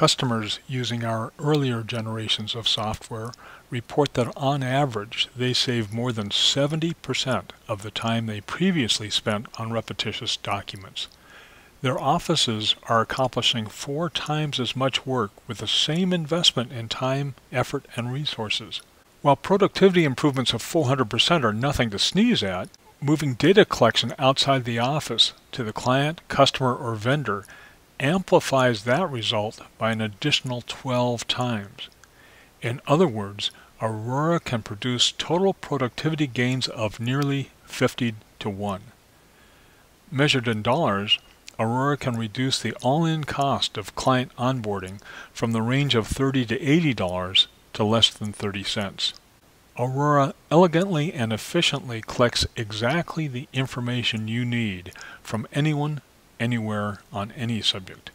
Customers using our earlier generations of software report that on average they save more than 70% of the time they previously spent on repetitious documents. Their offices are accomplishing 4 times as much work with the same investment in time, effort, and resources. While productivity improvements of 400% are nothing to sneeze at, moving data collection outside the office to the client, customer, or vendor amplifies that result by an additional 12 times. In other words, Aurora can produce total productivity gains of nearly 50 to 1. Measured in dollars, Aurora can reduce the all-in cost of client onboarding from the range of $30 to $80 to less than 30 cents. Aurora elegantly and efficiently collects exactly the information you need from anyone, anywhere, on any subject.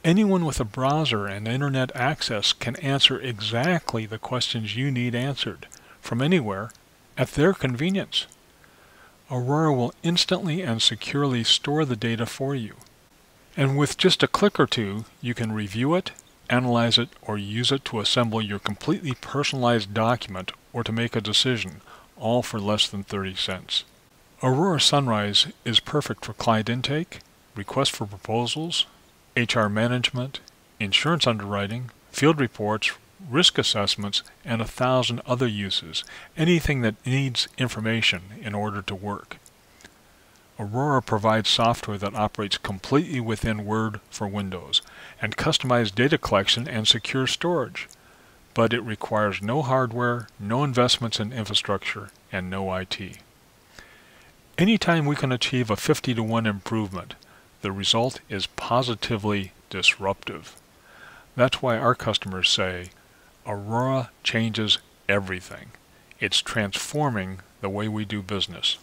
Anyone with a browser and internet access can answer exactly the questions you need answered, from anywhere, at their convenience. Aurora will instantly and securely store the data for you. And with just a click or two, you can review it, analyze it, or use it to assemble your completely personalized document or to make a decision, all for less than 30 cents. Aurora Sunrise is perfect for client intake, request for proposals, HR management, insurance underwriting, field reports, risk assessments, and 1,000 other uses, anything that needs information in order to work. Aurora provides software that operates completely within Word for Windows and customized data collection and secure storage, but it requires no hardware, no investments in infrastructure, and no IT. Anytime we can achieve a 50 to 1 improvement, the result is positively disruptive. That's why our customers say, Aurora changes everything. It's transforming the way we do business.